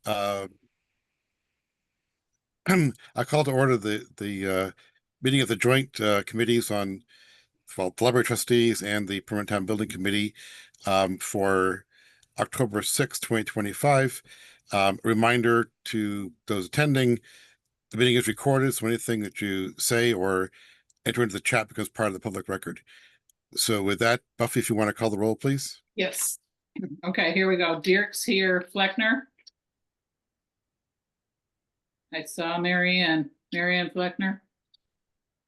Uh, I call to order the meeting of the joint committees on, well, the library trustees and the permanent town building committee for October 6th, 2025. Reminder to those attending, the meeting is recorded, so anything that you say or enter into the chat becomes part of the public record. So with that, Buffy, if you want to call the roll, please. Yes. Okay, here we go. Dirk's here. Fleckner. I saw Marianne Fleckner.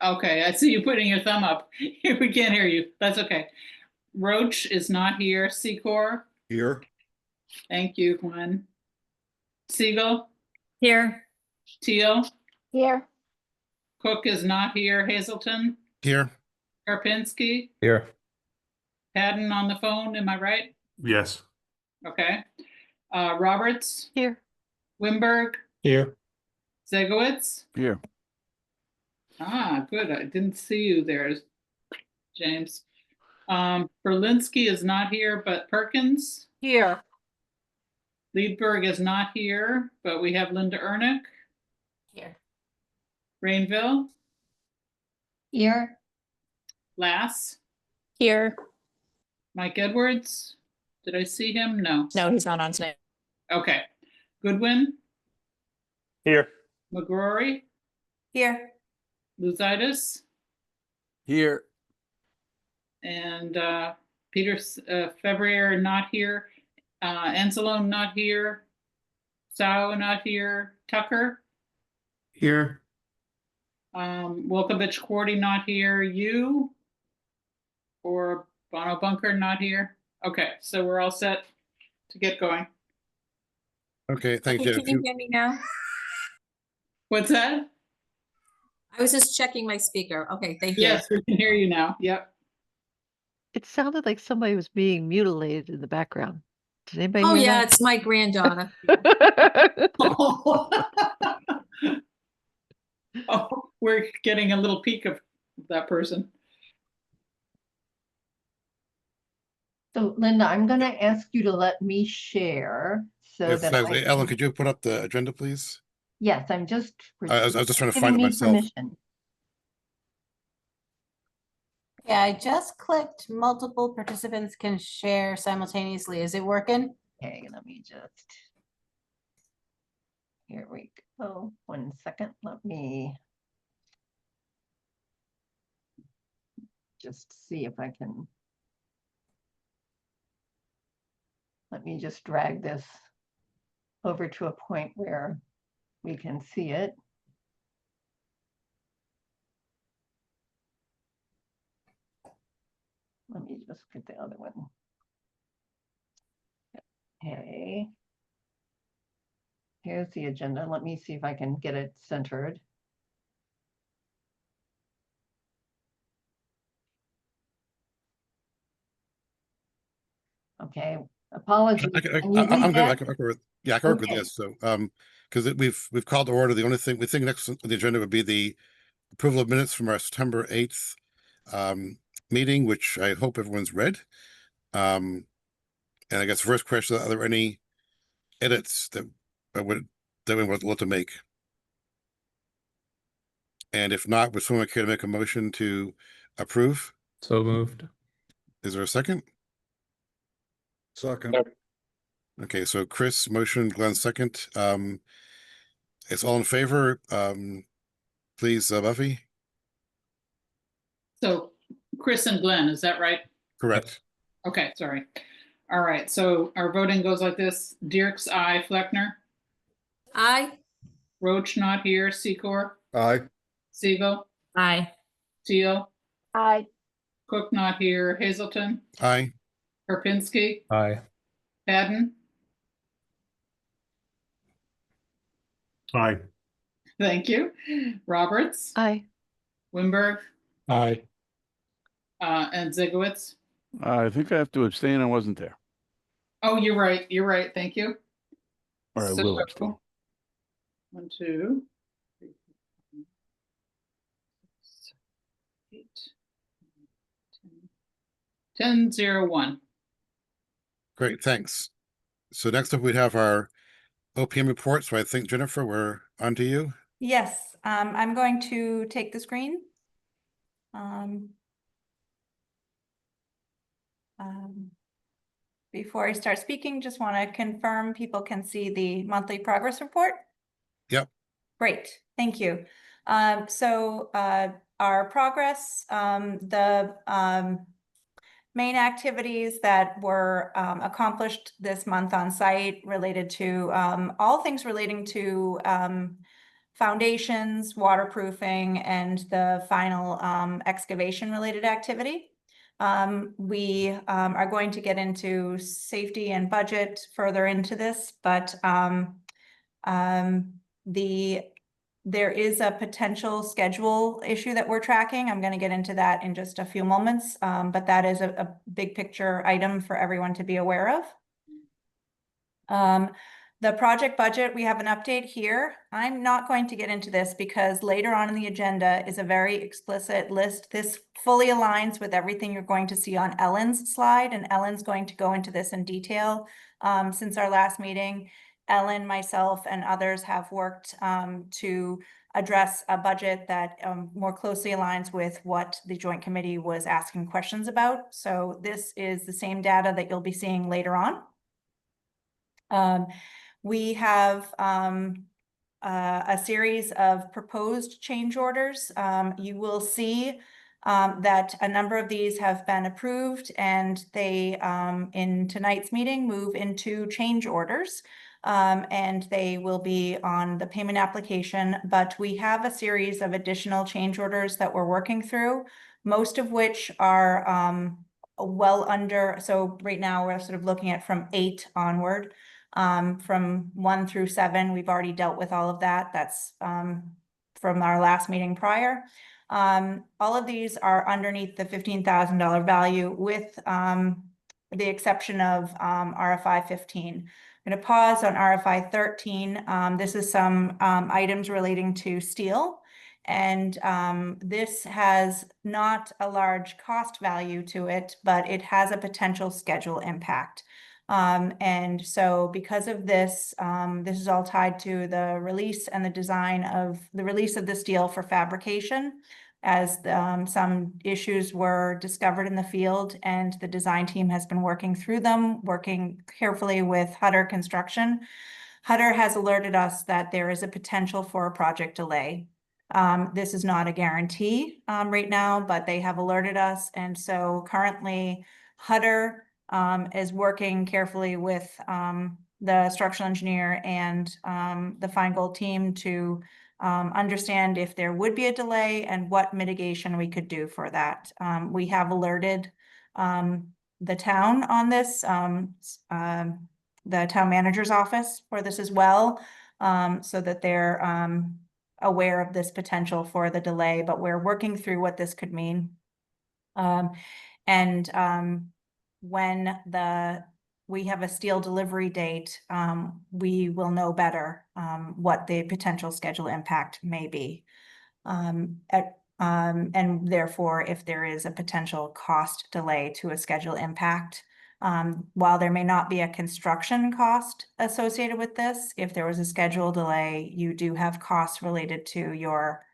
Okay, I see you putting your thumb up. We can't hear you. That's okay. Roach is not here. Secor. Here. Thank you, Glenn. Siegel. Here. Teal. Here. Cook is not here. Hazelton. Here. Karpinski. Here. Padden on the phone, am I right? Yes. Okay. Roberts. Here. Wimberg. Here. Zegowitz. Here. Ah, good. I didn't see you there, James. Berlinski is not here, but Perkins. Here. Liedberg is not here, but we have Linda Ernick. Here. Rainville. Here. Lass. Here. Mike Edwards. Did I see him? No. No, he's not on tonight. Okay. Goodwin. Here. McGrory. Here. Luzitis. Here. And Peter February not here. Anzalone not here. Sao not here. Tucker. Here. Wilkovich Quarty not here. You or Bono Bunker not here. Okay, so we're all set to get going. Okay, thank you. Can you hear me now? What's that? I was just checking my speaker. Okay, thank you. Yes, we can hear you now. Yep. It sounded like somebody was being mutilated in the background. Did anybody Oh hear yeah, it's my granddaughter. that? Oh, we're getting a little peek of that person. So Linda, I'm going to ask you to let me share so Yes, that I Ellen, can- could you put up the agenda, please? Yes, I'm just. I was just trying to giving find it me myself. permission. Yeah, I just clicked multiple participants can share simultaneously. Is it working? Okay, let me just. Here we go. 1 second. Let me just see if I can. Let me just drag this over to a point where we can see it. Let me just get the other one. Okay. Here's the agenda. Let me see if I can get it centered. Okay, apologies. I'm Can good. you read I that? can work with, yeah, I can work with Okay. this. So, because we've called to order. The only thing we think next on the agenda would be the approval of minutes from our September 8th meeting, which I hope everyone's read. And I guess first question: are there any edits that we would love to make? And if not, would someone care to make a motion to approve? So moved. Is there a second? Second. Okay, so Chris motion, Glenn second. It's all in favor. Please, Buffy. So Chris and Glenn, is that right? Correct. Okay, sorry. All right, so our voting goes like this. Dirk's aye. Fleckner. Aye. Roach not here. Secor. Aye. Siegel. Aye. Teal. Aye. Cook not here. Hazelton. Aye. Karpinski. Aye. Padden. Aye. Thank you. Roberts. Aye. Wimberg. Aye. And Zegowitz. I think I have to abstain. I wasn't there. Oh, you're right. You're right. Thank you. Or I will abstain. 1, 2, 3, 4, 6, 8, 10, 0, 1. Great, thanks. So next up, we'd have our OPM report. So I think, Jennifer, we're on to you. Yes, I'm going to take the screen. Before I start speaking, just want to confirm people can see the monthly progress report. Yep. Great, thank you. Our progress, the main activities that were accomplished this month on site related to all things relating to foundations, waterproofing, and the final excavation related activity. We are going to get into safety and budget further into this, but there is a potential schedule issue that we're tracking. I'm going to get into that in just a few moments, but that is a big picture item for everyone to be aware of. The project budget, we have an update here. I'm not going to get into this because later on in the agenda is a very explicit list. This fully aligns with everything you're going to see on Ellen's slide, and Ellen's going to go into this in detail. Since our last meeting, Ellen, myself, and others have worked to address a budget that more closely aligns with what the Joint Committee was asking questions about. So this is the same data that you'll be seeing later on. We have a series of proposed change orders. You will see that a number of these have been approved, and they, in tonight's meeting, move into change orders. And they will be on the payment application, but we have a series of additional change orders that we're working through, most of which are well under, so right now we're sort of looking at from 8 onward. From 1 through 7, we've already dealt with all of that. That's from our last meeting prior. All of these are underneath the $15,000 value with the exception of RFI 15. I'm going to pause on RFI 13. This is some items relating to steel. And this has not a large cost value to it, but it has a potential schedule impact. And so because of this, this is all tied to the release and the design of the release of the steel for fabrication, as some issues were discovered in the field, and the design team has been working through them, working carefully with Hutter Construction. Hutter has alerted us that there is a potential for a project delay. This is not a guarantee right now, but they have alerted us. And so currently Hutter is working carefully with the structural engineer and the Feingold team to understand if there would be a delay and what mitigation we could do for that. We have alerted the town on this, the town manager's office for this as well, so that they're aware of this potential for the delay, but we're working through what this could mean. When we have a steel delivery date, we will know better what the potential schedule impact may be. And therefore, if there is a potential cost delay to a schedule impact, while there may not be a construction cost associated with this, if there was a schedule delay, you do have costs related to your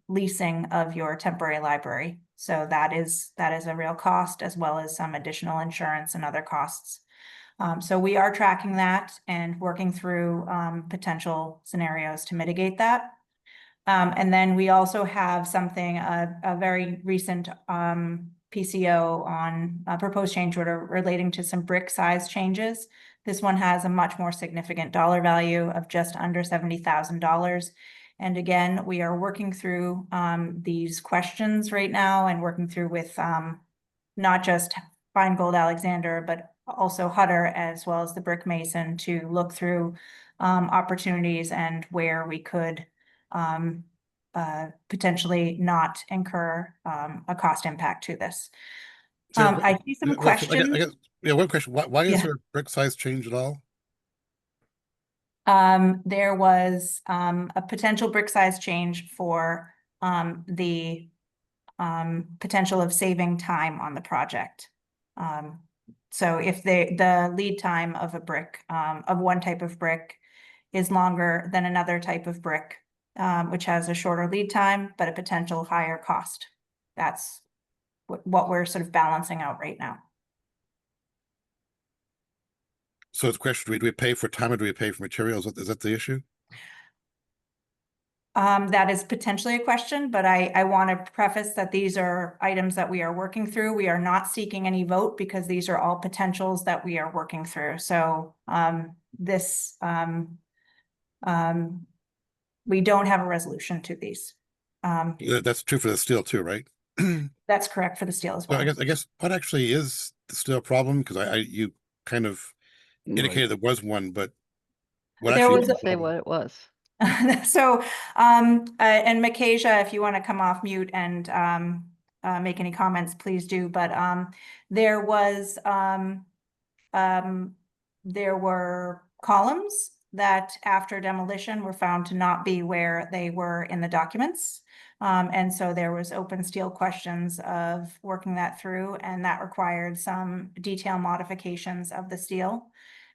leasing of your temporary library. So that is a real cost, as well as some additional insurance and other costs. So we are tracking that and working through potential scenarios to mitigate that. And then we also have something, a very recent PCO on a proposed change order relating to some brick size changes. This one has a much more significant dollar value of just under $70,000. And again, we are working through these questions right now and working through with not just Feingold Alexander, but also Hutter, as well as the brick mason, to look through opportunities and where we could potentially not incur a cost impact to this. I see some questions. I guess, yeah, one question. Why is Yeah. there a brick size change at all? There was a potential brick size change for potential of saving time on the project. So if the lead time of a brick, of one type of brick is longer than another type of brick, which has a shorter lead time, but a potential higher cost. That's what we're sort of balancing out right now. So it's a question, do we pay for time or do we pay for materials? Is that the issue? That is potentially a question, but I want to preface that these are items that we are working through. We are not seeking any vote because these are all potentials that we are working through. So we don't have a resolution to these. That's true for the steel too, right? That's correct for the steel as So well. I guess what actually is the steel problem? Because you kind of indicated there was one, but what There actually was is the Say problem? what it was. So, and Makasia, if you want to come off mute and make any comments, please do. But there was there were columns that after demolition were found to not be where they were in the documents. And so there was open steel questions of working that through, and that required some detail modifications of the steel.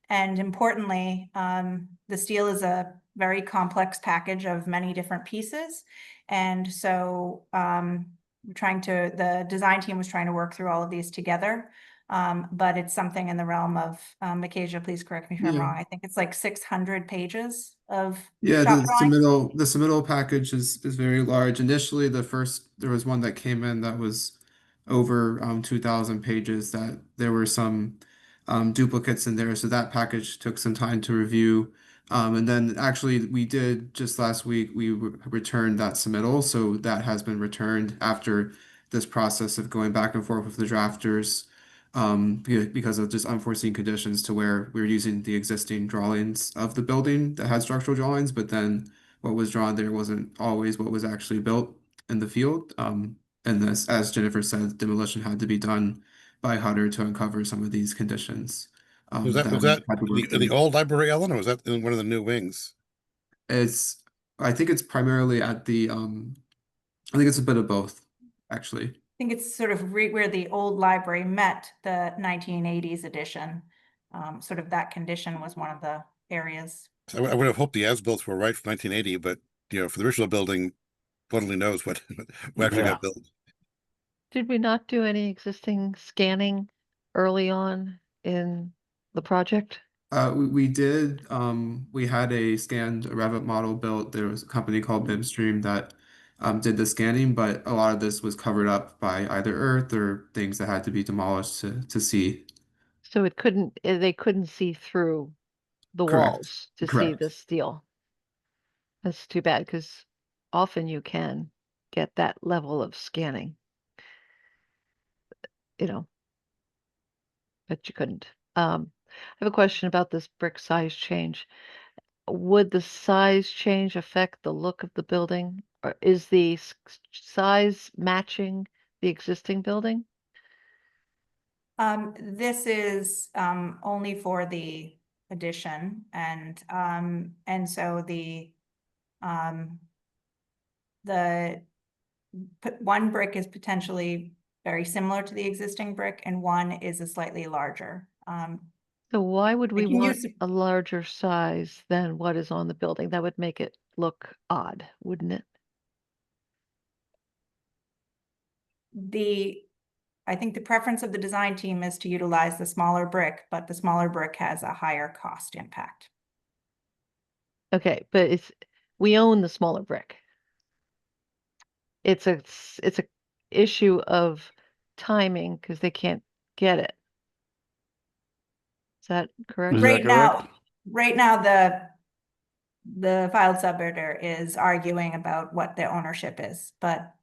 And importantly, the steel is a very complex package of many different pieces. And so the design team was trying to work through all of these together. But it's something in the realm of, Makasia, please correct me if I'm Yeah. wrong. I think it's like 600 pages of Yeah, shop drawings. the submittal package is very large. Initially, there was one that came in that was over 2,000 pages, that there were some duplicates in there. So that package took some time to review. And then actually we did just last week, we returned that submittal. So that has been returned after this process of going back and forth with the drafters, because of just unforeseen conditions to where we were using the existing drawings of the building that had structural drawings, but then what was drawn there wasn't always what was actually built in the field. And this, as Jennifer said, demolition had to be done by Hutter to uncover some of these conditions. Was that We had to in work in the through. old library, Ellen, or was that in one of the new wings? It's, I think it's primarily at the, I think it's a bit of both, actually. I think it's sort of where the old library met the 1980s edition. Sort of that condition was one of the areas. I would have hoped the as-bills were right from 1980, but for the original building, God only knows what actually Yeah. got built. Did we not do any existing scanning early on in the project? We did, we had a scanned Revit model built. There was a company called BIMstream that did the scanning, but a lot of this was covered up by either earth or things that had to be demolished to see. So they couldn't see through the Correct. walls to see Correct. the steel. That's too bad because often you can get that level of scanning, you know, but you couldn't. I have a question about this brick size change. Would the size change affect the look of the building? Or is the size matching the existing building? This is only for the addition, and so one brick is potentially very similar to the existing brick, and one is a slightly larger. So why would we can want use- a larger size than what is on the building? That would make it look odd, wouldn't it? I think the preference of the design team is to utilize the smaller brick, but the smaller brick has a higher cost impact. Okay, but we own the smaller brick. It's a issue of timing because they can't get it. Is that correct? Is that correct? Right now, the filed subbidder is arguing about what their ownership is, but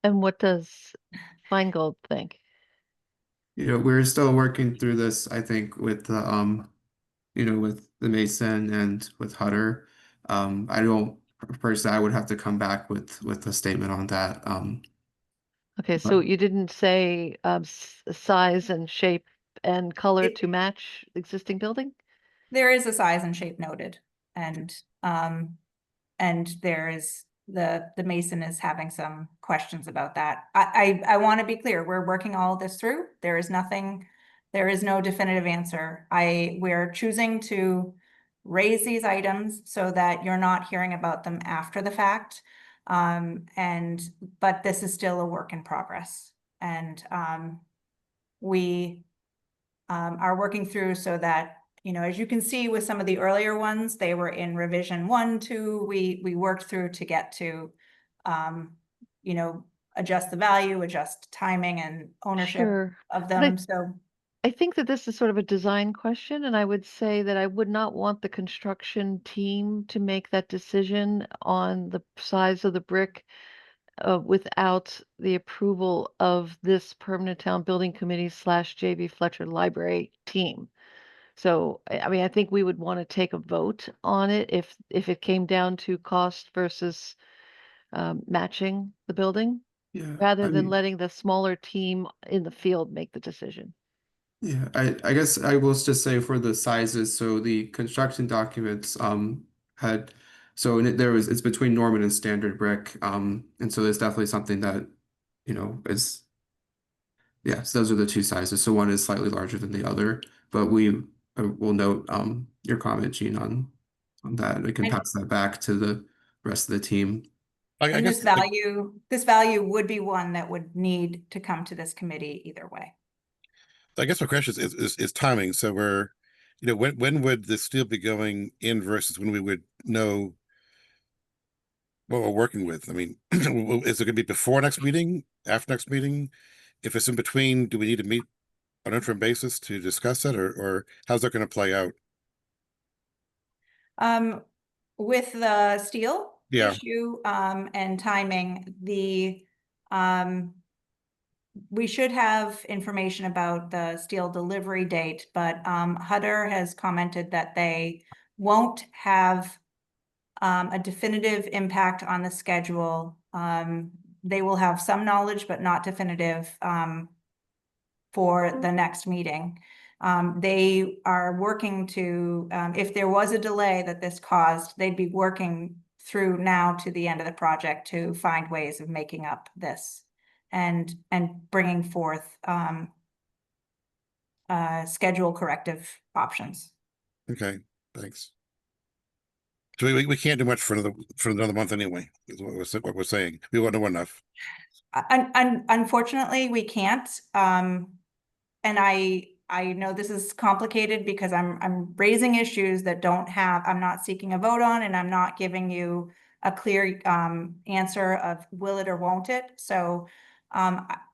And what does Feingold think? We're still working through this, I think, with the with the Mason and with Hutter. I don't personally, I would have to come back with a statement on that. Okay, so you didn't say size and shape and color It- to match the existing building? there is a size and shape noted, and there is the Mason is having some questions about that. I want to be clear, we're working all of this through. There is nothing There is no definitive answer. We're choosing to raise these items so that you're not hearing about them after the fact. But this is still a work in progress. And we are working through so that, you know, as you can see with some of the earlier ones, they were in revision 1, 2. We worked through to get to, you know, adjust the value, adjust timing and ownership Sure. of But them. So I think that this is sort of a design question, and I would say that I would not want the construction team to make that decision on the size of the brick without the approval of this permanent town building committee slash JV Fletcher library team. So, I mean, I think we would want to take a vote on it if it came down to cost versus matching the building, Yeah, rather I than mean, letting the smaller team in the field make the decision. yeah, I guess I will just say for the sizes, so the construction documents had so in it, it's between Norman and standard brick, and so there's definitely something that, you know, is yes, those are the two sizes. So one is slightly larger than the other, but we will note your comment, Gene, on that. We can And- pass that back to the rest of the team. I and guess this value would be one that would need to come to this committee either way. I guess my question is timing. So we're, you know, when would the steel be going in versus when we would know what we're working with? I mean, is it going to be before next meeting, after next meeting? If it's in between, do we need to meet on an interim basis to discuss it, or how's that going to play out? With the steel Yeah. issue, and timing, we should have information about the steel delivery date, but, Hutter has commented that they won't have, a definitive impact on the schedule. They will have some knowledge, but not definitive, for the next meeting. They are working to, if there was a delay that this caused, they'd be working through now to the end of the project to find ways of making up this and bringing forth schedule corrective options. Okay. Thanks. So we can't do much for another month anyway. Is what we're saying. We won't know enough. Unfortunately, we can't. And I know this is complicated because I'm raising issues that I'm not seeking a vote on, and I'm not giving you a clear answer of will it or won't it. So,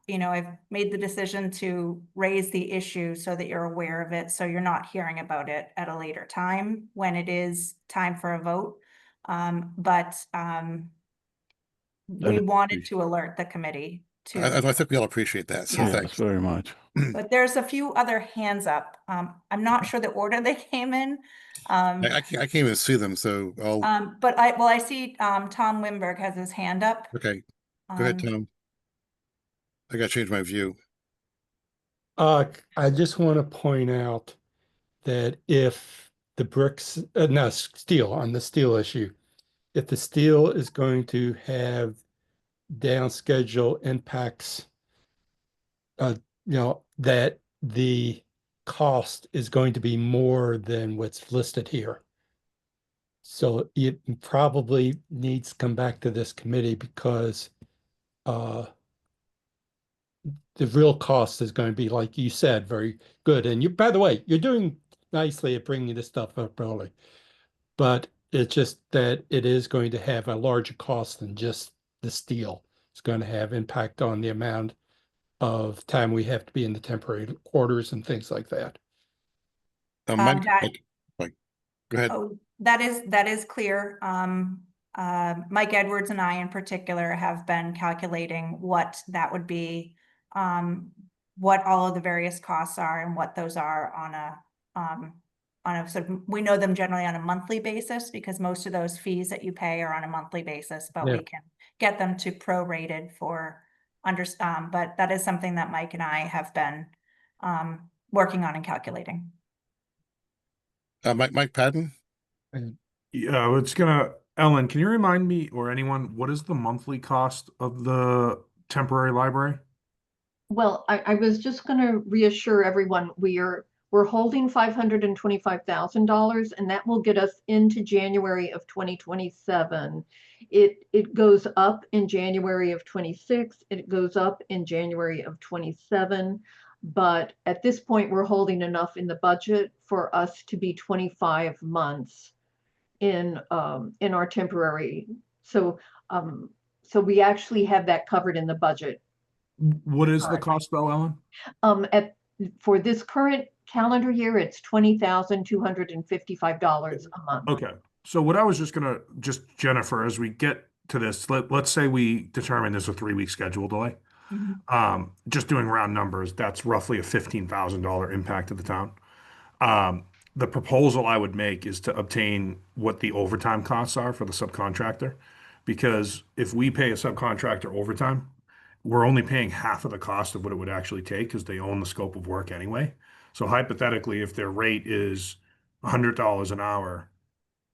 you know, I've made the decision to raise the issue so that you're aware of it, so you're not hearing about it at a later time when it is time for a vote. We wanted to alert the committee to. I think we all appreciate that. So Yeah. Yes, thanks. very much. But there's a few other hands up. I'm not sure the order they came in. I can't even see them. So I'll But I see Tom Wimberg has his hand up. okay. Go ahead, Um, Tom. I got to change my view. I just want to point out that if the bricks, no, steel, on the steel issue, if the steel is going to have down schedule impacts, you know, that the cost is going to be more than what's listed here. So it probably needs to come back to this committee because the real cost is going to be, like you said, very good. And you, by the way, you're doing nicely at bringing this stuff up early, but it's just that it is going to have a larger cost than just the steel. It's going to have impact on the amount of time we have to be in the temporary quarters and things like that. Mike, that- Mike, go ahead. Oh, that is clear. Mike Edwards and I in particular have been calculating what that would be, what all of the various costs are and what those are on a sort of, we know them generally on a monthly basis because most of those fees that you pay are on a monthly basis, but we can get them to prorated for but that is something that Mike and I have been working on and calculating. Mike Patton. Yeah, Ellen, can you remind me or anyone, what is the monthly cost of the temporary library? Well, I was just gonna reassure everyone, we're holding $525,000, and that will get us into January of 2027. It goes up in January of 26, it goes up in January of 27. But at this point, we're holding enough in the budget for us to be 25 months in our temporary. So so we actually have that covered in the budget. What is the Alright. cost though, Ellen? For this current calendar year, it's $20,255 a month. Okay, so what I was just Jennifer, as we get to this, let's say we determine there's a 3-week schedule delay. Just doing round numbers, that's roughly a $15,000 impact to the town. The proposal I would make is to obtain what the overtime costs are for the subcontractor. Because if we pay a subcontractor overtime, we're only paying half of the cost of what it would actually take because they own the scope of work anyway. So hypothetically, if their rate is $100 an hour,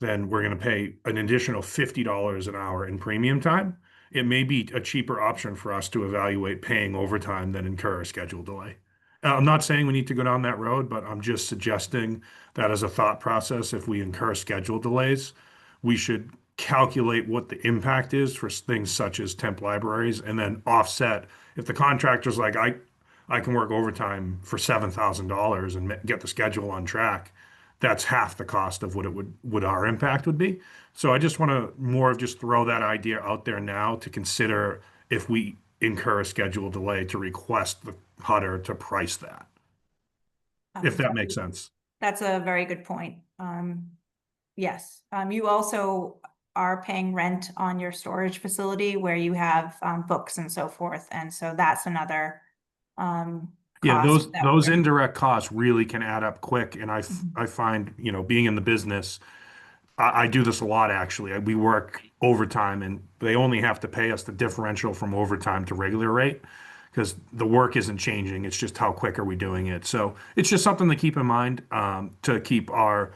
then we're going to pay an additional $50 an hour in premium time. It may be a cheaper option for us to evaluate paying overtime than incur a schedule delay. I'm not saying we need to go down that road, but I'm just suggesting that as a thought process, if we incur schedule delays, we should calculate what the impact is for things such as temp libraries and then offset. If the contractor's like, I can work overtime for $7,000 and get the schedule on track, that's half the cost of what our impact would be. So I just want to more of just throw that idea out there now to consider if we incur a schedule delay to request the Hutter to price that, if that makes sense. That's a very good point. Yes, you also are paying rent on your storage facility where you have books and so forth, and so that's another Yeah, cost that those we're- indirect costs really can add up quick, and I find, being in the business, I do this a lot actually. We work overtime, and they only have to pay us the differential from overtime to regular rate because the work isn't changing. It's just how quick are we doing it. So it's just something to keep in mind to keep our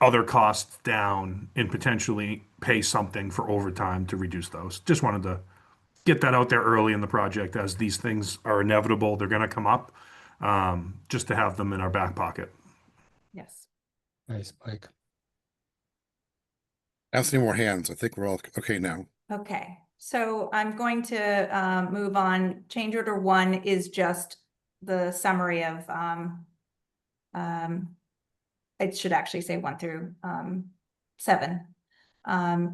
other costs down and potentially pay something for overtime to reduce those. Just wanted to get that out there early in the project as these things are inevitable. They're going to come up, just to have them in our back pocket. Yes. Nice, Mike. I don't see any more hands. I think we're all okay now. Okay, so I'm going to move on. Change order 1 is just the summary of it should actually say 1 through 7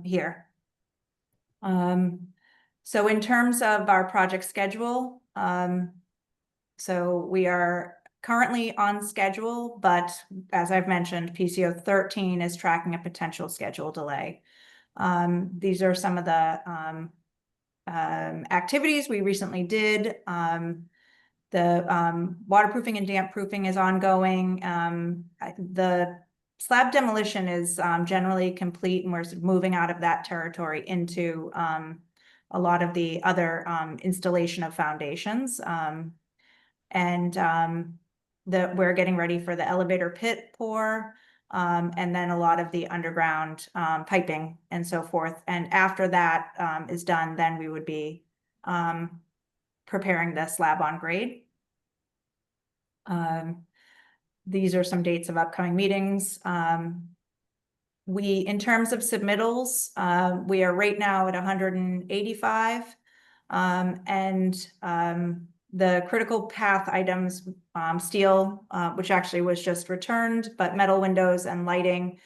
here. So in terms of our project schedule, so we are currently on schedule, but as I've mentioned, PCO 13 is tracking a potential schedule delay. These are some of the activities we recently did. The waterproofing and damp proofing is ongoing. The slab demolition is generally complete, and we're moving out of that territory into a lot of the other installation of foundations. We're getting ready for the elevator pit pour, and then a lot of the underground piping and so forth. And after that is done, then we would be preparing the slab on grade. These are some dates of upcoming meetings. In terms of submittals, we are right now at 185. The critical path items, steel, which actually was just returned, but metal windows and lighting.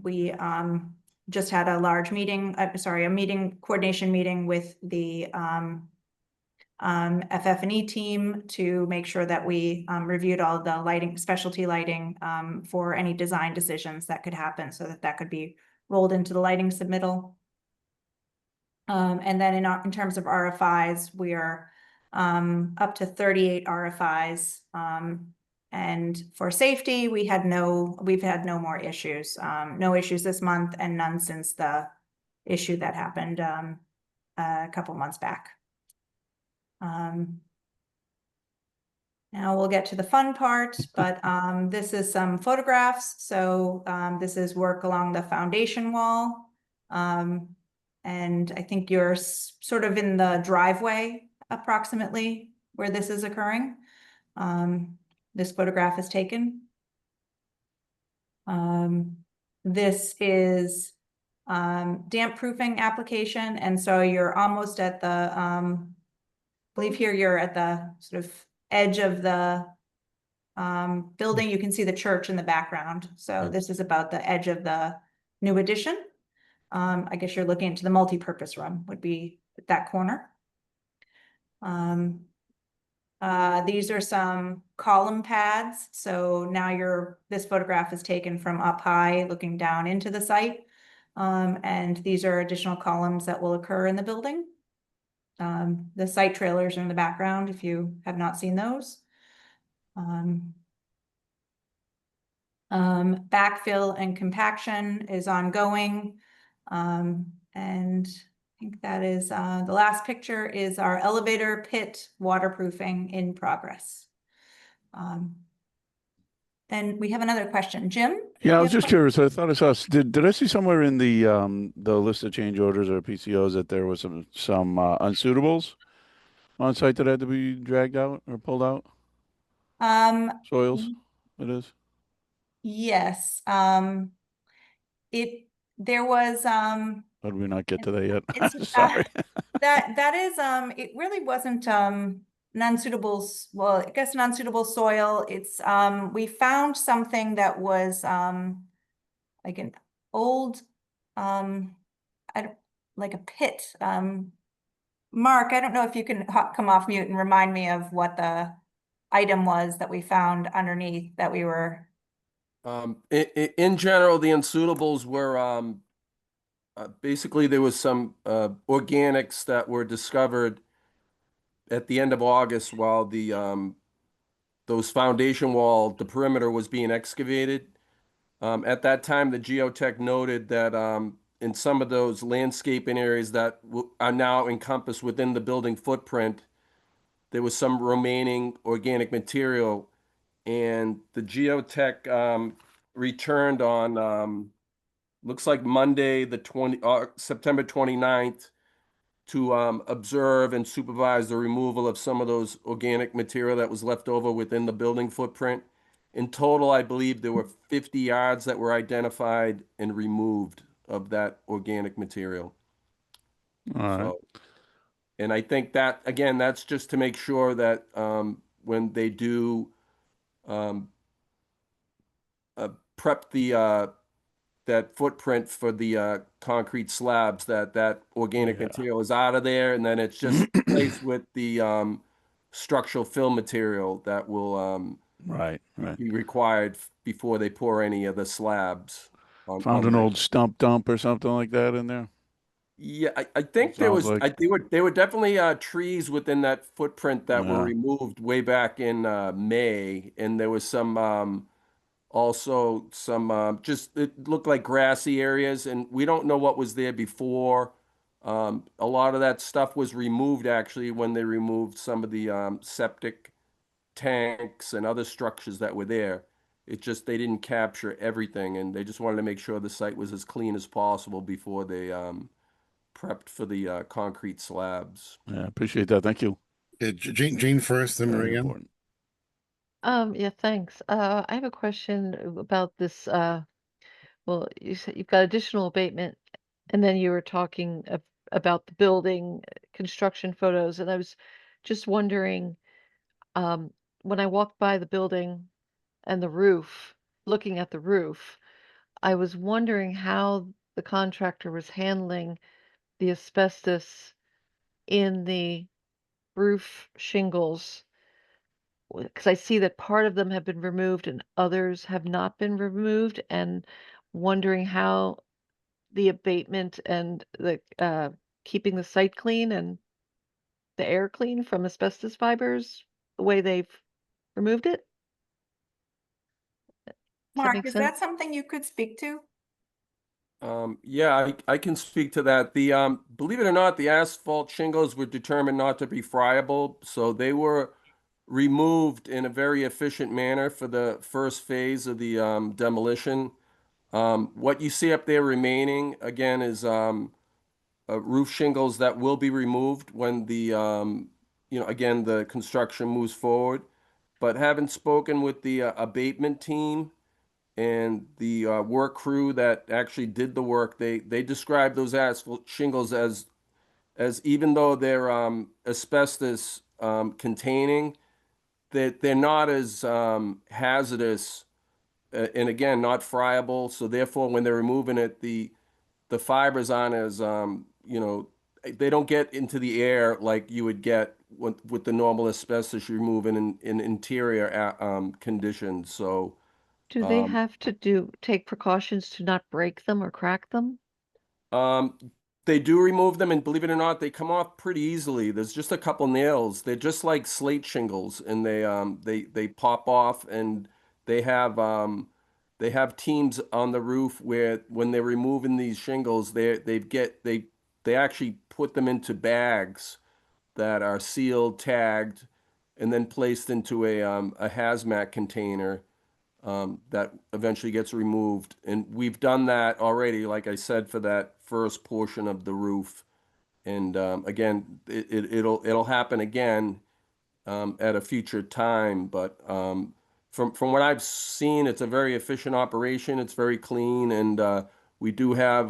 We just had a large meeting, coordination meeting with the FF&E team to make sure that we reviewed all the lighting, specialty lighting, for any design decisions that could happen so that could be rolled into the lighting submittal. And then in terms of RFIs, we are up to 38 RFIs. And for safety, we've had no more issues. No issues this month and none since the issue that happened a couple months back. Now we'll get to the fun part, but this is some photographs. So this is work along the foundation wall. And I think you're sort of in the driveway approximately where this is occurring. This photograph is taken. This is damp proofing application, and so you're almost at the, I believe here you're at the sort of edge of the building. You can see the church in the background. So this is about the edge of the new addition. I guess you're looking into the multi-purpose room would be at that corner. These are some column pads. So now this photograph is taken from up high looking down into the site. And these are additional columns that will occur in the building. The site trailers are in the background if you have not seen those. Backfill and compaction is ongoing. And I think that is, the last picture is our elevator pit waterproofing in progress. Then we have another question. Jim? Yeah, I you was have a just curious. I thought I saw, did I see somewhere in the list of change orders or PCOs that there was some unsuitables on site that had to be dragged out or pulled out? Soils, it is? Yes, there was, How did we not get to that yet? it's, Sorry. that is, it really wasn't, an unsuitable, well, I guess an unsuitable soil. It's, we found something that was, like an old, like a pit. Mark, I don't know if you can come off mute and remind me of what the item was that we found underneath that we were. In general, the unsuitables were basically there was some organics that were discovered at the end of August while the those foundation wall, the perimeter was being excavated. At that time, the geotech noted that in some of those landscaping areas that are now encompassed within the building footprint, there was some remaining organic material, and the geotech returned on looks like Monday, September 29th, to observe and supervise the removal of some of those organic material that was left over within the building footprint. In total, I believe there were 50 yards that were identified and removed of that organic material. All right. So, and I think that, again, that's just to make sure that when they do prep the that footprint for the concrete slabs, that organic material is out of there, and then it's just placed with the structural fill material that will Right. be required before they pour any of the slabs. Found an old stump dump or something like that in there. Yeah, I think there Sounds was, like. they were definitely trees within that footprint that were Yeah. removed way back in May, and there was some also some just it looked like grassy areas, and we don't know what was there before. A lot of that stuff was removed actually when they removed some of the septic tanks and other structures that were there. It just they didn't capture everything, and they just wanted to make sure the site was as clean as possible before they prepped for the concrete slabs. Yeah, appreciate that. Thank you. Gene first, then Very Maria. important. Yeah, thanks. I have a question about this. Well, you said you've got additional abatement, and then you were talking about the building construction photos, and I was just wondering, when I walked by the building and the roof, looking at the roof, I was wondering how the contractor was handling the asbestos in the roof shingles, because I see that part of them have been removed and others have not been removed, and wondering how the abatement and the keeping the site clean and the air clean from asbestos fibers, the way they've removed it. Does that Mark, make is sense? that something you could speak to? Yeah, I can speak to that. The believe it or not, the asphalt shingles were determined not to be friable, so they were removed in a very efficient manner for the first phase of the demolition. What you see up there remaining again is roof shingles that will be removed when the again, the construction moves forward. But having spoken with the abatement team and the work crew that actually did the work, they described those asphalt shingles as even though they're asbestos containing, that they're not as hazardous, and again, not friable. So therefore, when they're removing it, the fibers aren't as they don't get into the air like you would get with the normal asbestos you remove in interior conditions. So Do they um, have to take precautions to not break them or crack them? Um, they do remove them, and believe it or not, they come off pretty easily. There's just a couple nails. They're just like slate shingles, and they pop off, and they have teams on the roof where when they're removing these shingles, they actually put them into bags that are sealed, tagged, and then placed into a hazmat container that eventually gets removed. And we've done that already, like I said, for that first portion of the roof. And again, it'll happen again at a future time. But from what I've seen, it's a very efficient operation. It's very clean, and we do have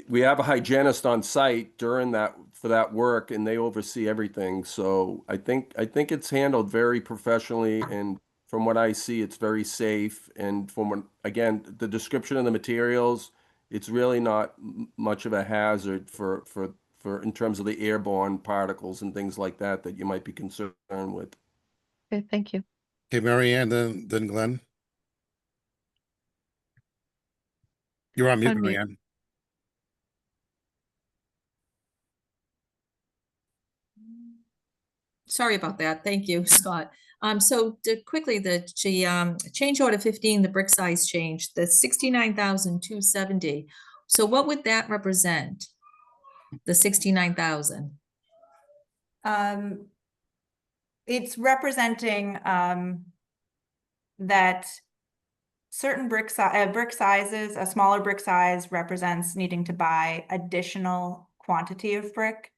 we have a hygienist on site during that for that work, and they oversee everything. So I think it's handled very professionally, and from what I see, it's very safe. And from what, again, the description of the materials, it's really not much of a hazard for in terms of the airborne particles and things like that that you might be concerned with. Okay, thank you. Okay, Mary Ann, then Glenn. You're on mute, Unmute. Mary Ann. Sorry about that. Thank you, Scott. So quickly, the change order 15, the brick size change, the 69,270. So what would that represent? The 69,000? It's representing that certain brick sizes, a smaller brick size represents needing to buy additional quantity of brick.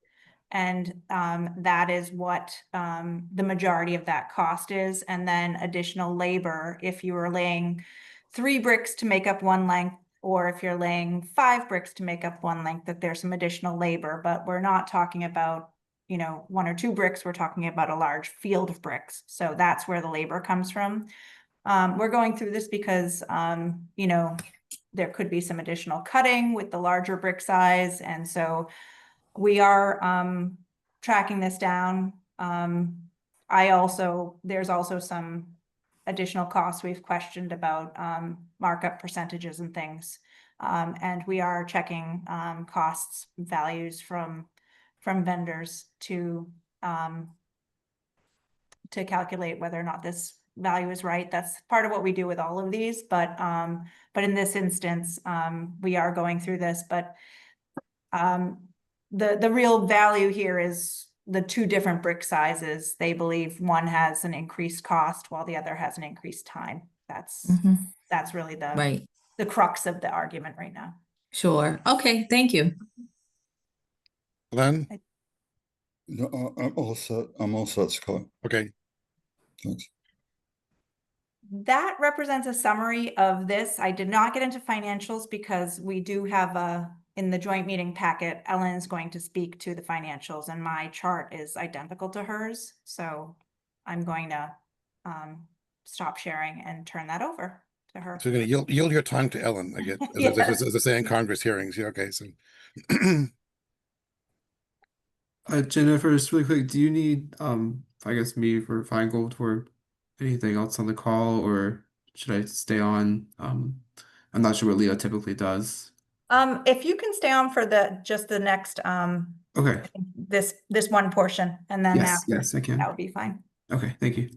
And that is what the majority of that cost is. And then additional labor, if you were laying 3 bricks to make up one length, or if you're laying 5 bricks to make up one length, that there's some additional labor. But we're not talking about, 1 or 2 bricks, we're talking about a large field of bricks. So that's where the labor comes from. We're going through this because, there could be some additional cutting with the larger brick size. And so we are tracking this down. There's also some additional costs we've questioned about markup percentages and things. And we are checking costs values from vendors to calculate whether or not this value is right. That's part of what we do with all of these, but in this instance, we are going through this, but the real value here is the 2 different brick sizes. They believe one has an increased cost while the other has an increased time. That's really the crux of the argument right now. Sure. Okay, thank you. Glenn? No, I'm all set, Scott. Okay. Thanks. That represents a summary of this. I did not get into financials because we do have in the joint meeting packet, Ellen is going to speak to the financials, and my chart is identical to hers. So I'm going to stop sharing and turn that over to her. So you're gonna yield your time to Ellen, I get, as I say in Congress hearings. Yeah, okay, so Jennifer, just really quick, do you need I guess me for Feingold for anything else on the call, or should I stay on? I'm not sure what Leo typically does. If you can stay on for just the next Okay. this one portion, and then Yes, I can. that would be fine. Okay, thank you.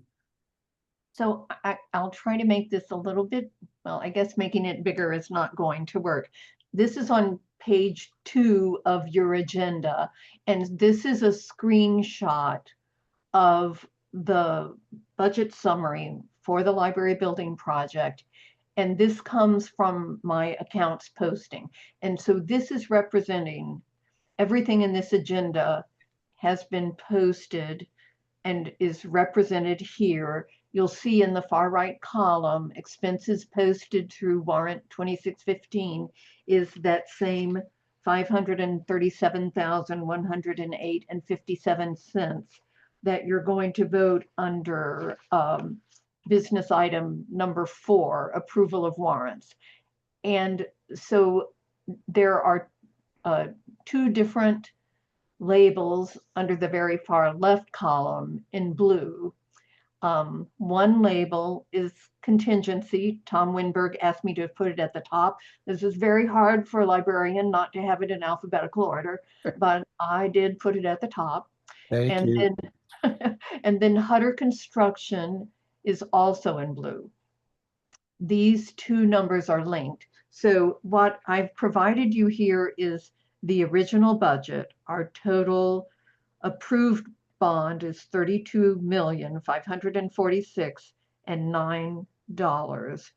So I'll try to make this a little bit, well, I guess making it bigger is not going to work. This is on page 2 of your agenda, and this is a screenshot of the budget summary for the library building project. And this comes from my accounts posting. And so this is representing everything in this agenda has been posted and is represented here. You'll see in the far right column, expenses posted through warrant 2615 is that same 537,108.57 that you're going to vote under business item number 4, approval of warrants. And so there are 2 different labels under the very far left column in blue. One label is contingency. Tom Winberg asked me to put it at the top. This is very hard for a librarian not to have it in alphabetical order, but I did put it at the top. Thank And you. then, and then Hutter Construction is also in blue. These 2 numbers are linked. So what I've provided you here is the original budget. Our total approved bond is $32,546,009.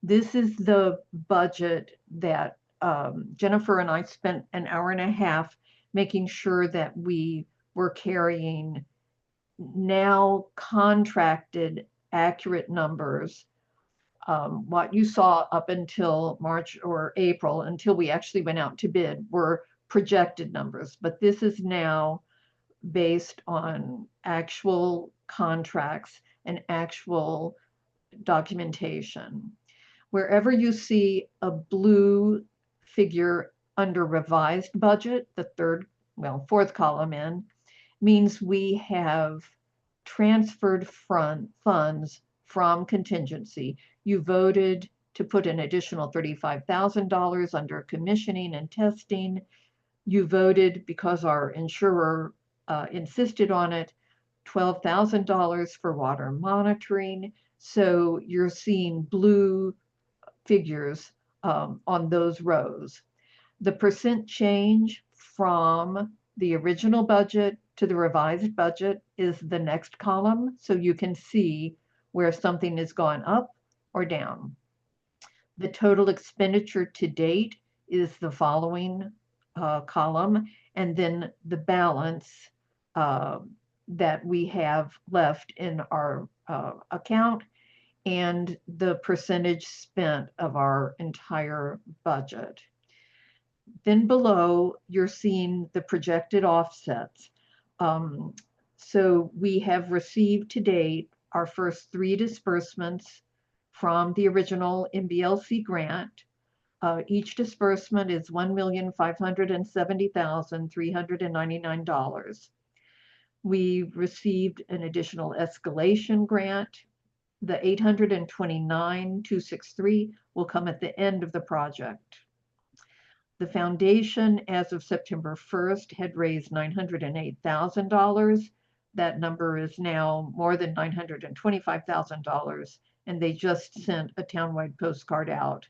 This is the budget that Jennifer and I spent an hour and a half making sure that we were carrying now contracted accurate numbers. What you saw up until March or April, until we actually went out to bid, were projected numbers, but this is now based on actual contracts and actual documentation. Wherever you see a blue figure under revised budget, the fourth column in, means we have transferred funds from contingency. You voted to put an additional $35,000 under commissioning and testing. You voted, because our insurer insisted on it, $12,000 for water monitoring. So you're seeing blue figures on those rows. The percent change from the original budget to the revised budget is the next column, so you can see where something has gone up or down. The total expenditure to date is the following column, and then the balance that we have left in our account and the percentage spent of our entire budget. Then below, you're seeing the projected offsets. So we have received to date our first 3 disbursements from the original MBLC grant. Each disbursement is $1,570,399. We received an additional escalation grant. The $829,263 will come at the end of the project. The foundation, as of September 1st, had raised $908,000. That number is now more than $925,000, and they just sent a townwide postcard out.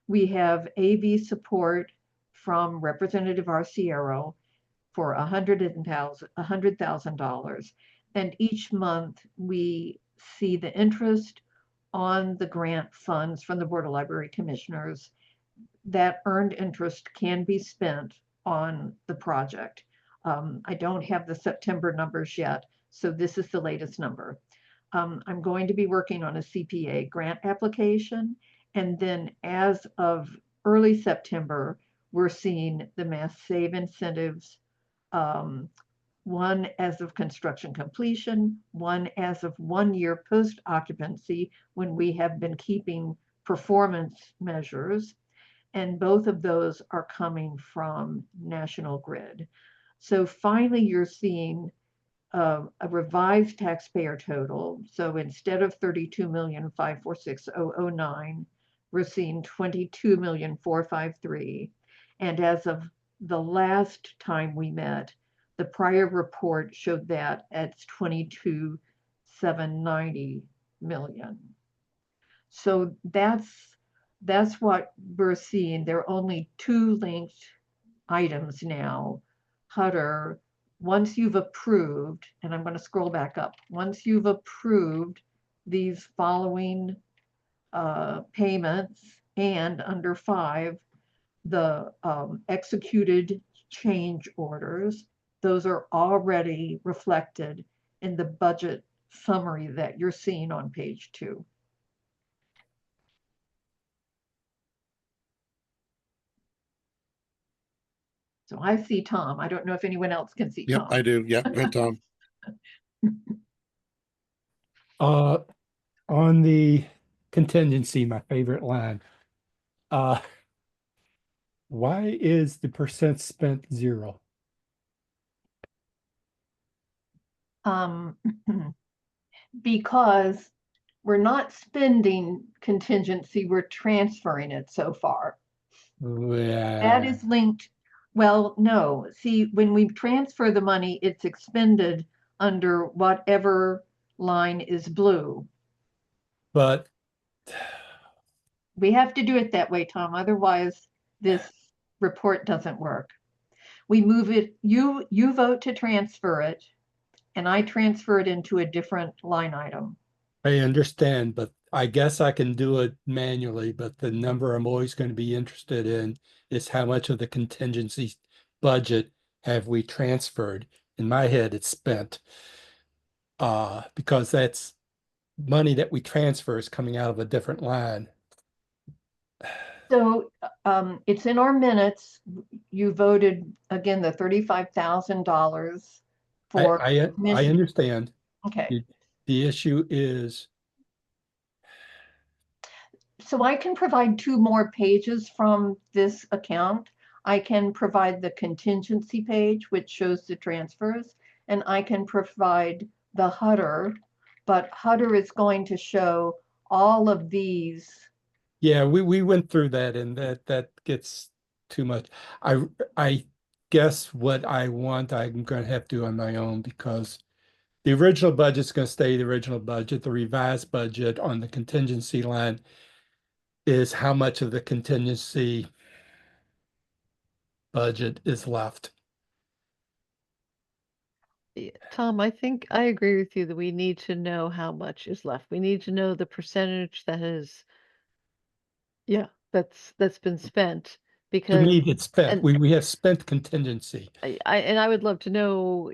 We have AV support from Representative Arciero for $100,000, and each month we see the interest on the grant funds from the Board of Library Commissioners. That earned interest can be spent on the project. I don't have the September numbers yet, so this is the latest number. I'm going to be working on a CPA grant application, and then as of early September, we're seeing the Mass Save incentives, one as of construction completion, one as of 1 year post-occupancy when we have been keeping performance measures. And both of those are coming from National Grid. So finally, you're seeing a revised taxpayer total. So instead of $32,546,009, we're seeing $22,453,000. And as of the last time we met, the prior report showed that it's $22,790 million. So that's what we're seeing. There are only 2 linked items now. Hutter, once you've approved, and I'm going to scroll back up, once you've approved these following payments, and under 5, the executed change orders, those are already reflected in the budget summary that you're seeing on page 2. So I see Tom. I don't know if anyone else can see Yep, Tom. I do. Yep, go ahead, Tom. On the contingency, my favorite line. Why is the percent spent 0? Because we're not spending contingency, we're transferring it so far. That is linked, well, no, see, when we transfer the money, it's expended under whatever line is blue. But We have to do it that way, Tom, otherwise this report doesn't work. We move it, you vote to transfer it, and I transfer it into a different line item. I understand, but I guess I can do it manually, but the number I'm always going to be interested in is how much of the contingency budget have we transferred? In my head, it's spent. Because that's money that we transfer is coming out of a different line. So it's in our minutes. You voted again the $35,000 for I commission. understand. Okay, The issue is, so I can provide 2 more pages from this account. I can provide the contingency page, which shows the transfers, and I can provide the Hutter, but Hutter is going to show all of these. yeah, we went through that and that gets too much. I guess what I want, I'm going to have to do on my own because the original budget's going to stay the original budget. The revised budget on the contingency line is how much of the contingency budget is left. Tom, I think I agree with you that we need to know how much is left. We need to know the percentage that is, yeah, that's been spent To because, me, it's spent. and We have spent contingency. I would love to know,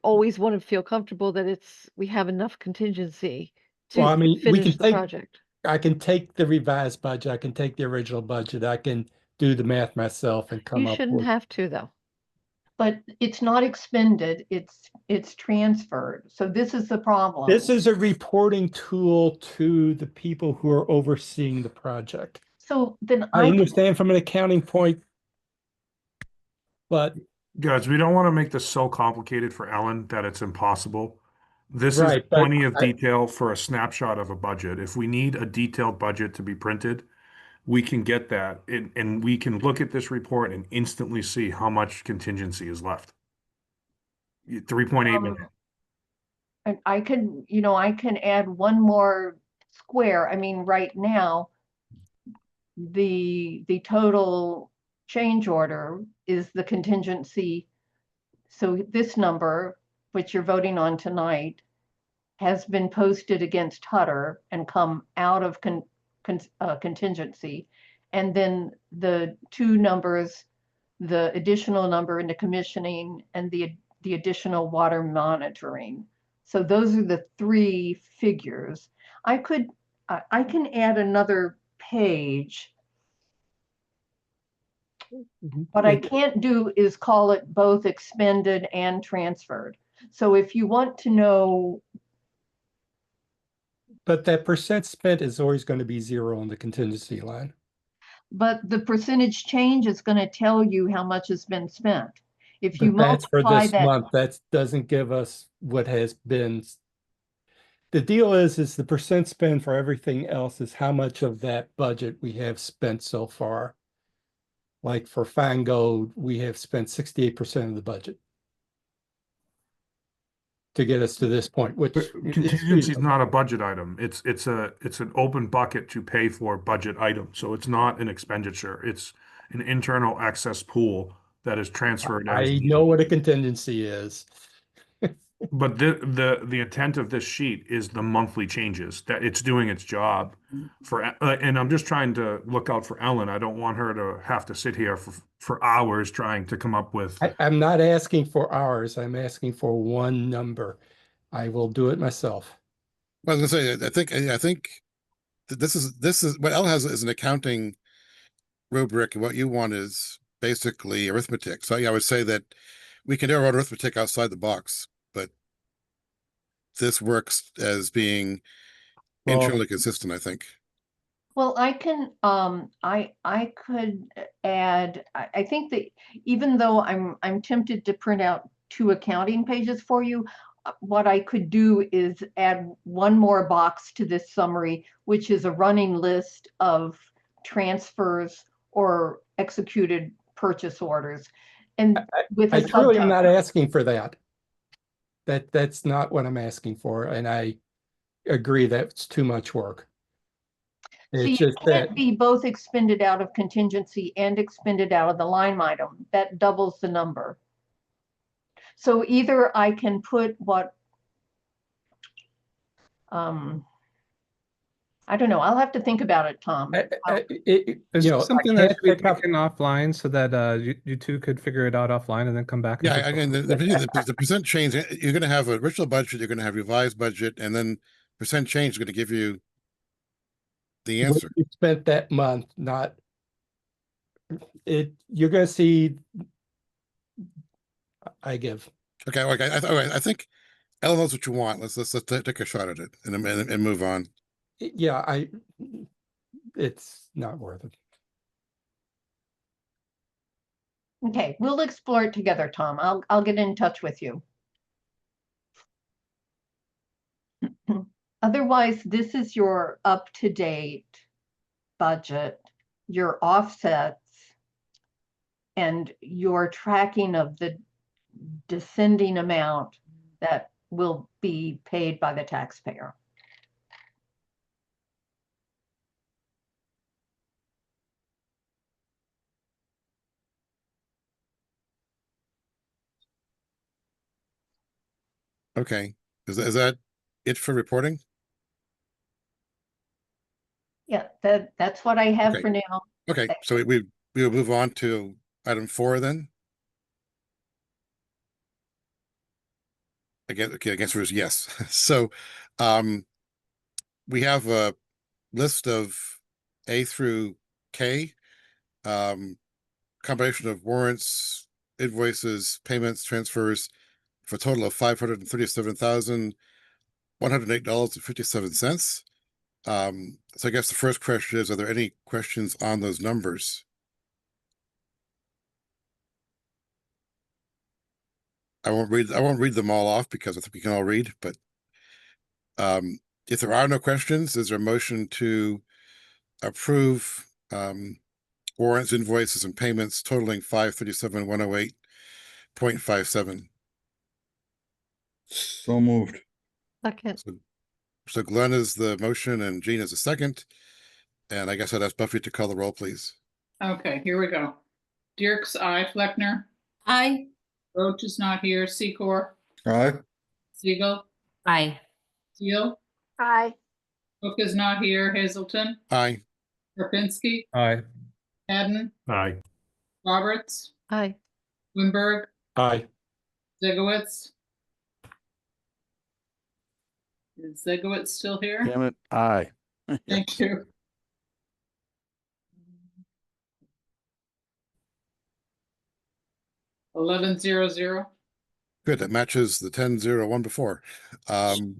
always want to feel comfortable that we have enough contingency Well, I to mean, finish the project. I can take the revised budget, I can take the original budget, I can do the math myself and come You up shouldn't with. have to, though. But it's not expended, it's transferred. So this is the problem. This is a reporting tool to the people who are overseeing the project. So then I understand from an accounting point, but Guys, we don't want to make this so complicated for Ellen that it's impossible. This is right, but plenty of detail for a snapshot of a budget. If we need a detailed budget to be printed, we can get that and we can look at this report and instantly see how much contingency is left. 3.8 million. and I can add one more square. I mean, right now, the total change order is the contingency. So this number, which you're voting on tonight, has been posted against Hutter and come out of contingency. And then the 2 numbers, the additional number in the commissioning and the additional water monitoring. So those are the 3 figures. I can add another page. What I can't do is call it both expended and transferred. So if you want to know. But that percent spent is always going to be 0 on the contingency line. But the percentage change is going to tell you how much has been spent. If you But that's for multiply this that, month. That doesn't give us what has been. The deal is the percent spend for everything else is how much of that budget we have spent so far. Like for Fine Gold, we have spent 68% of the budget to get us to this point, which Contingency is not a budget item. It's an open bucket to pay for budget items. So it's not an expenditure. It's an internal excess pool that is transferred. I know what a contingency is. But the intent of this sheet is the monthly changes, that it's doing its job for, and I'm just trying to look out for Ellen. I don't want her to have to sit here for hours trying to come up with. I'm not asking for hours. I'm asking for one number. I will do it myself. Well, I was gonna say, I think that this is what Ellen has is an accounting rubric, and what you want is basically arithmetic. So yeah, I would say that we can narrow out arithmetic outside the box, but this works as being Well, internally consistent, I think. Well, I can, I could add, I think that even though I'm tempted to print out 2 accounting pages for you, what I could do is add one more box to this summary, which is a running list of transfers or executed purchase orders. And with I a truly am not subtitle. asking for that. That's not what I'm asking for, and I agree that's too much work. See, It's it just that can't be both expended out of contingency and expended out of the line item. That doubles the number. So either I can put what, I don't know, I'll have to think about it, Tom. you Is know, this I something that can't should be pick up. taken offline so that you two could figure it out offline and then come back? and Yeah, propose? again, the percent change, you're going to have a original budget, you're going to have revised budget, and then percent change is going to give you the What answer. you spent that month, not it. You're going to see. I give. Okay, okay. I think Ellen knows what you want. Let's take a shot at it and move on. Yeah, it's not worth it. Okay, we'll explore it together, Tom. I'll get in touch with you. Otherwise, this is your up-to-date budget, your offsets, and your tracking of the descending amount that will be paid by the taxpayer. Okay, is that it for reporting? Yeah, that's what I have Okay. for now. Okay, so we will move on to item 4 then. Again, okay, I guess it was yes. So, we have a list of A through K, combination of warrants, invoices, payments, transfers for a total of $537,108.57. So I guess the first question is, are there any questions on those numbers? I won't read them all off because I think we can all read, but if there are no questions, is there a motion to approve warrants, invoices, and payments totaling $537,108.57? So moved. Second, So Glenn is the motion and Jean is the second. And I guess I'd ask Buffy to call the roll, please. Okay, here we go. Dirk's aye. Fleckner. Aye. Roach is not here. Secor. Aye. Siegel. Aye. Teal. Aye. Cook is not here. Hazelton. Aye. Karpinski. Aye. Haddon. Aye. Roberts. aye. Winberg. Aye. Zegowitz. Is Zegowitz still here? Damn it, aye. Thank you. $11,000. Good. That matches the 10-0 before. So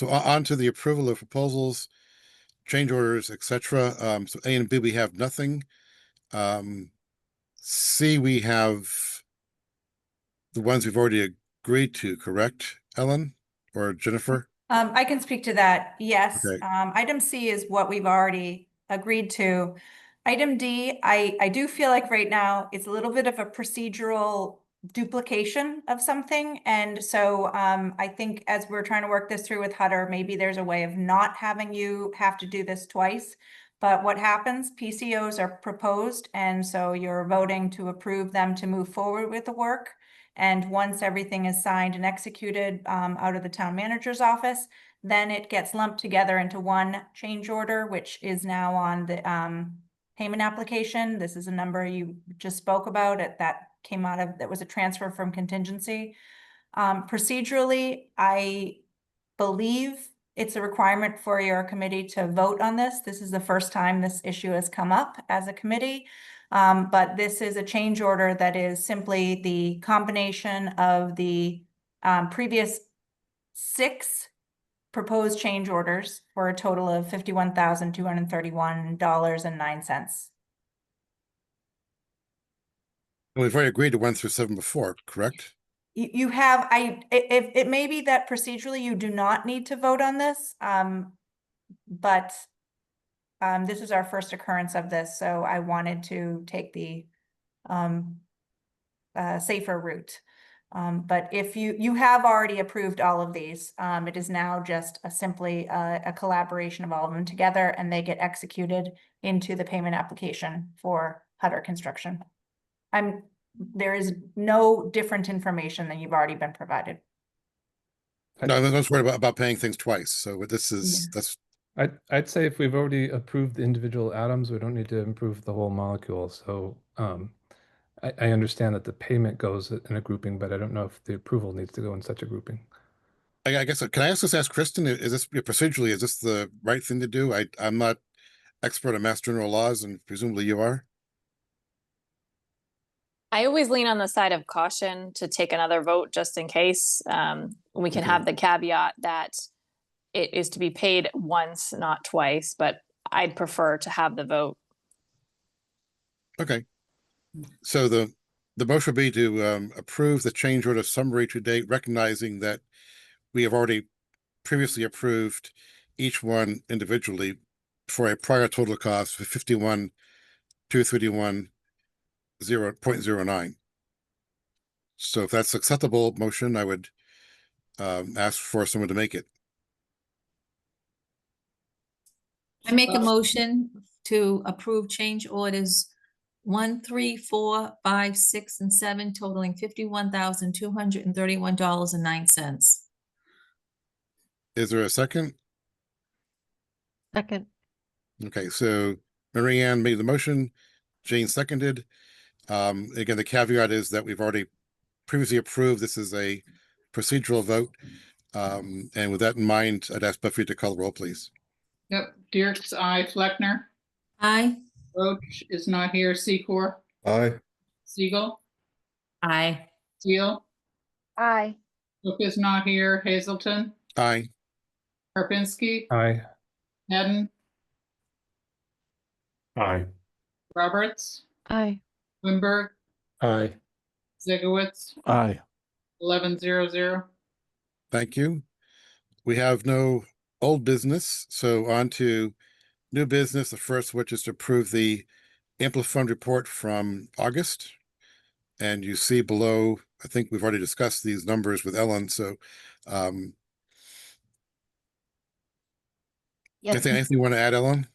on to the approval of proposals, change orders, etc. So A and B, we have nothing. C, we have the ones we've already agreed to, correct, Ellen or Jennifer? I can speak to that. Yes. Okay. Item C is what we've already agreed to. Item D, I do feel like right now it's a little bit of a procedural duplication of something. And so I think as we're trying to work this through with Hutter, maybe there's a way of not having you have to do this twice. But what happens, PCOs are proposed, and so you're voting to approve them to move forward with the work. And once everything is signed and executed out of the town manager's office, then it gets lumped together into one change order, which is now on the payment application. This is a number you just spoke about. That came out of, that was a transfer from contingency. Procedurally, I believe it's a requirement for your committee to vote on this. This is the first time this issue has come up as a committee. But this is a change order that is simply the combination of the previous 6 proposed change orders for a total of $51,231.09. We've already agreed to 1 through 7 before, correct? You have, it may be that procedurally you do not need to vote on this, but this is our first occurrence of this, so I wanted to take the safer route. But if you have already approved all of these, it is now just simply a collaboration of all of them together, and they get executed into the payment application for Hutter Construction. There is no different information than you've already been provided. No, I'm not worried about paying things twice. So this is, that's, I'd say if we've already approved the individual atoms, we don't need to improve the whole molecule. So I understand that the payment goes in a grouping, but I don't know if the approval needs to go in such a grouping. I guess, can I ask Kristen, is this procedurally, is this the right thing to do? I'm not expert on Mass General laws, and presumably you are. I always lean on the side of caution to take another vote just in case. We can have the caveat that it is to be paid once, not twice, but I'd prefer to have the vote. Okay. So the motion would be to approve the change order summary to date, recognizing that we have already previously approved each one individually for a prior total cost of $51,231.09. So if that's acceptable motion, I would ask for someone to make it. I make a motion to approve change orders 1, 3, 4, 5, 6, and 7 totaling $51,231.09. Is there a second? Second. Okay, so Marianne made the motion, Jane seconded. Again, the caveat is that we've already previously approved. This is a procedural vote. And with that in mind, I'd ask Buffy to call the roll, please. Yep, Dirk's aye, Fleckner, Aye. Roach is not here, Secor, Aye. Siegel, Aye. Teal, Aye. Cook is not here, Hazelton, Aye. Karpinski, Aye. Hedden, Aye. Roberts, Aye. Wimberg, Aye. Zegowitz, Aye. 11-0-0. Thank you. We have no old business, so on to new business. The first, which is to approve the Amplifund report from August. And you see below, I think we've already discussed these numbers with Ellen, so Yes. anything you want to add, Ellen?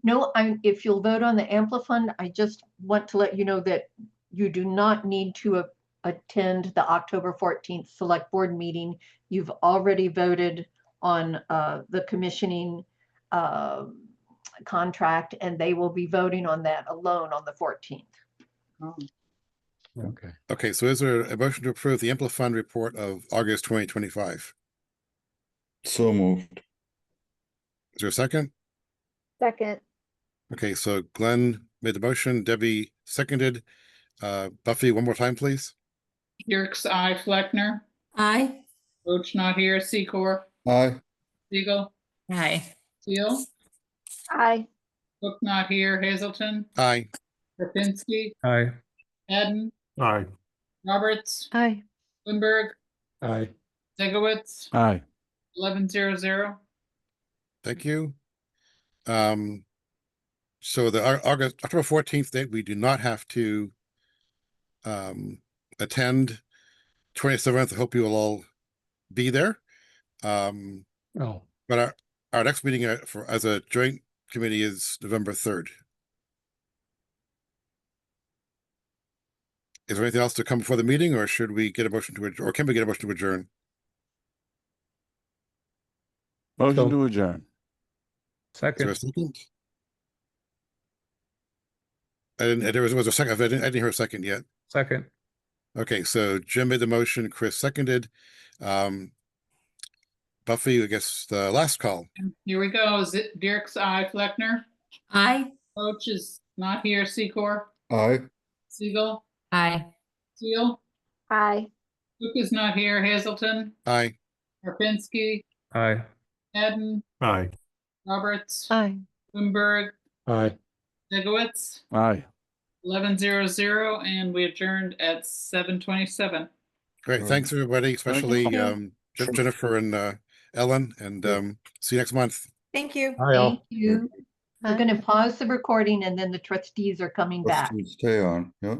No, if you'll vote on the Amplifund, I just want to let you know that you do not need to attend the October 14th select board meeting. You've already voted on the commissioning contract, and they will be voting on that alone on the 14th. Oh. Okay. Okay, so is there a motion to approve the Amplifund report of August 2025? So moved. Is there a second? Second. Okay, so Glenn made the motion, Debbie seconded. Buffy, one more time, please. Dirk's aye, Fleckner, Aye. Roach not here, Secor, Aye. Siegel, Aye. Teal, Aye. Cook not here, Hazelton, Aye. Karpinski, Aye. Hedden, Aye. Roberts, Aye. Wimberg, Aye. Zegowitz, Aye. 11-0-0. Thank you. So the October 14th date, we do not have to attend. 27th, I hope you will all be there. Oh, But our next meeting as a joint committee is November 3rd. Is there anything else to come before the meeting, or should we get a motion to adjourn, or can we get a motion to adjourn? Motion So- to adjourn. Is there a Second, second? There was a second. I didn't hear a second yet. second. Okay, so Jim made the motion, Chris seconded. Buffy, I guess the last call. Here we go. Is it Dirk's eye, Fleckner? Aye. Roach is not here. Secor, Aye. Siegel, Aye. Seal, Aye. Cook is not here. Hazelton, Aye. Karpinski, Aye. Eden, Aye. Roberts, Aye. Bloomberg, Aye. Digowitz, Aye. 11:00, and we adjourned at 7:27. Great. Thanks, everybody, especially you. Jennifer and Ellen, and see you next month. Thank you. Aye, all. Thank you. We're Aye. going to pause the recording and then the trustees are coming Let's back. stay on, yeah.